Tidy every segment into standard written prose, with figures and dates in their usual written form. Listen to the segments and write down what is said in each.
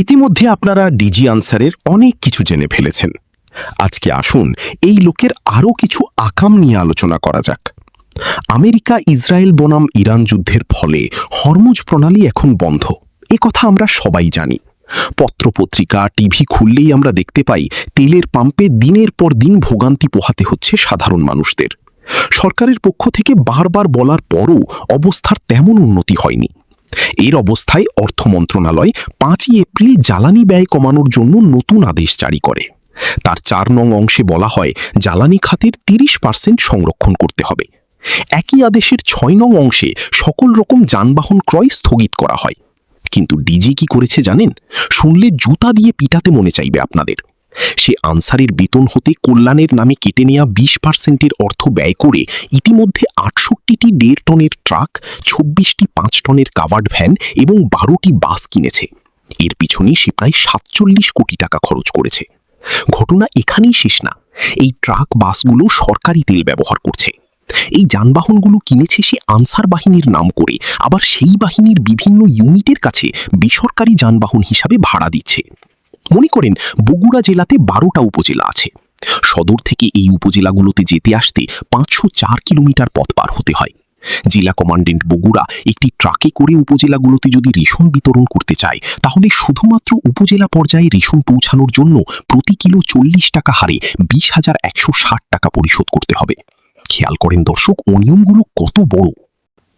ইতিমধ্যে আপনারা ডিজি আনসারের অনেক কিছু জেনে ফেলেছেন। আজকে আসুন এই লোকের আরও কিছু আকাম নিয়ে আলোচনা করা যাক। আমেরিকা ইসরায়েল বনাম ইরান যুদ্ধের ফলে হরমুজ প্রণালী এখন বন্ধ, এ কথা আমরা সবাই জানি। পত্রপত্রিকা, টিভি খুললেই আমরা দেখতে পাই তেলের পাম্পে দিনের পর দিন ভোগান্তি পোহাতে হচ্ছে সাধারণ মানুষদের। সরকারের পক্ষ থেকে বারবার বলার পরও অবস্থার তেমন উন্নতি হয়নি। এর অবস্থায় অর্থ মন্ত্রণালয় 5ই এপ্রিল জ্বালানি ব্যয় কমানোর জন্য নতুন আদেশ জারি করে। তার 4 নং অংশে বলা হয় জ্বালানি খাতের 30% সংরক্ষণ করতে হবে। একই আদেশের 6 নং অংশে সকল রকম যানবাহন ক্রয় স্থগিত করা হয়। কিন্তু ডিজি কি করেছে জানেন? শুনলে জুতা দিয়ে পিটাতে মনে চাইবে আপনাদের। সে আনসারের বেতন হতে কল্যাণের নামে কেটে নেওয়া 20%-এর অর্থ ব্যয় করে ইতিমধ্যে 68টি 1.5 টনের ট্রাক, 26টি 5 টনের কাভার্ড ভ্যান এবং 12টি বাস কিনেছে। এর পিছনে সে প্রায় 47 কোটি টাকা খরচ করেছে। ঘটনা এখানেই শেষ না। এই ট্রাক বাসগুলো সরকারি তেল ব্যবহার করছে। এই যানবাহনগুলো কিনেছে সে আনসার বাহিনীর নাম করে, আবার সেই বাহিনীর বিভিন্ন ইউনিটের কাছে বেসরকারি যানবাহন হিসাবে ভাড়া দিচ্ছে। মনে করেন বগুড়া জেলাতে 12টা উপজেলা আছে। সদর থেকে এই উপজেলাগুলোতে যেতে আসতে 504 কিলোমিটার পথ পার হতে হয়। জেলা কমান্ডেন্ট বগুড়া একটি ট্রাকে করে উপজেলাগুলোতে যদি রেশন বিতরণ করতে চায়, তাহলে শুধুমাত্র উপজেলা পর্যায়ে রেশন পৌঁছানোর জন্য প্রতি কিলো 40 টাকা হারে 20,160 টাকা পরিশোধ করতে হবে। খেয়াল করেন দর্শক, অনিয়মগুলো কত বড়।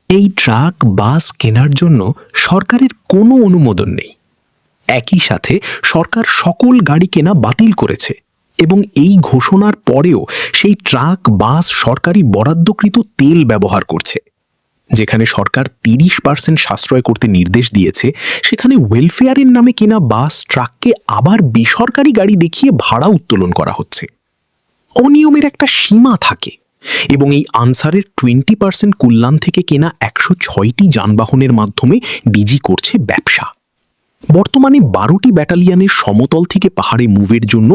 এই ট্রাক বাস কেনার জন্য সরকারের কোনো অনুমোদন নেই। একই সাথে সরকার সকল গাড়ি কেনা বাতিল করেছে এবং এই ঘোষণার পরেও সেই ট্রাক বাস সরকারি বরাদ্দকৃত তেল ব্যবহার করছে। যেখানে সরকার 30% সাশ্রয় করতে নির্দেশ দিয়েছে, সেখানে ওয়েলফেয়ারের নামে কেনা বাস ট্রাককে আবার বেসরকারি গাড়ি দেখিয়ে ভাড়া উত্তোলন করা হচ্ছে। অনিয়মের একটা সীমা থাকে এবং এই আনসারের 20% কল্যাণ থেকে কেনা 106টি যানবাহনের মাধ্যমে ডিজি করছে ব্যবসা। বর্তমানে 12টি ব্যাটালিয়নের সমতল থেকে পাহাড়ে মুভের জন্য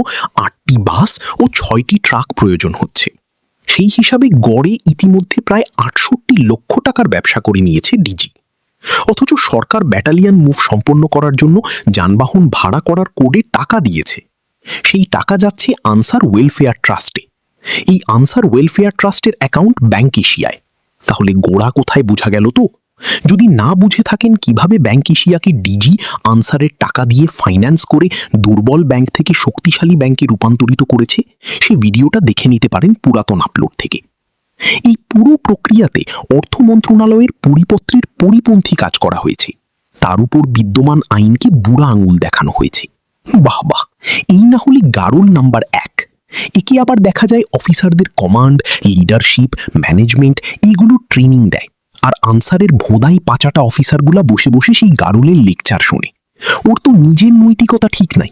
8টি বাস ও 6টি ট্রাক প্রয়োজন হচ্ছে। সেই হিসাবে গড়ে ইতিমধ্যে প্রায় 68 লক্ষ টাকার ব্যবসা করে নিয়েছে ডিজি। অথচ সরকার ব্যাটালিয়ন মুভ সম্পন্ন করার জন্য যানবাহন ভাড়া করার কোডে টাকা দিয়েছে। সেই টাকা যাচ্ছে আনসার ওয়েলফেয়ার ট্রাস্টে। এই আনসার ওয়েলফেয়ার ট্রাস্টের অ্যাকাউন্ট ব্যাংক এশিয়ায়। তাহলে গোড়া কোথায় বোঝা গেল তো? যদি না বুঝে থাকেন কিভাবে ব্যাংক এশিয়াকে ডিজি আনসারের টাকা দিয়ে ফাইন্যান্স করে দুর্বল ব্যাংক থেকে শক্তিশালী ব্যাংকে রূপান্তরিত করেছে, সে ভিডিওটা দেখে নিতে পারেন পুরাতন আপলোড থেকে। এই পুরো প্রক্রিয়াতে অর্থ মন্ত্রণালয়ের পরিপত্রের পরিপন্থী কাজ করা হয়েছে। তার উপর বিদ্যমান আইনকে বুড়া আঙুল দেখানো হয়েছে। বাহ বাহ, এই না হলে গারল নাম্বার 1। একে আবার দেখা যায় অফিসারদের কমান্ড, লিডারশিপ, ম্যানেজমেন্ট এগুলো ট্রেনিং দেয়, আর আনসারের ভোঁদাই পাচাটা অফিসারগুলা বসে বসে সেই গারুলের লেকচার শোনে। ওর তো নিজের নৈতিকতা ঠিক নাই।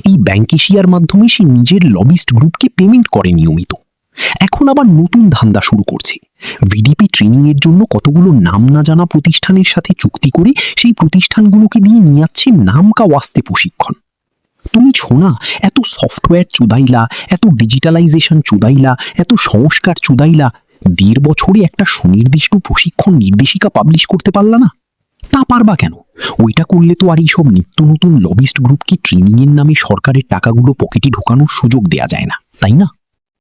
এই ব্যাংক এশিয়ার মাধ্যমে সে নিজের লবিস্ট গ্রুপকে পেমেন্ট করে নিয়মিত। এখন আবার নতুন ধান্দা শুরু করছে। ভিডিপি ট্রেনিং এর জন্য কতগুলো নাম না জানা প্রতিষ্ঠানের সাথে চুক্তি করে সেই প্রতিষ্ঠানগুলোকে দিয়ে নিয়ে যাচ্ছে নামকা ওয়াস্তে প্রশিক্ষণ। তুমি ছোনা, এত সফটওয়্যার চুদাইলা, এত ডিজিটালাইজেশন চুদাইলা, এত সংস্কার চুদাইলা, 1.5 বছরে একটা সুনির্দিষ্ট প্রশিক্ষণ নির্দেশিকা পাবলিশ করতে পারলা না? তা পারবা কেন? ওইটা করলে তো আর এইসব নিত্য নতুন লবিস্ট গ্রুপকে ট্রেনিংয়ের নামে সরকারের টাকাগুলো পকেটে ঢোকানোর সুযোগ দেয়া যায় না, তাই না?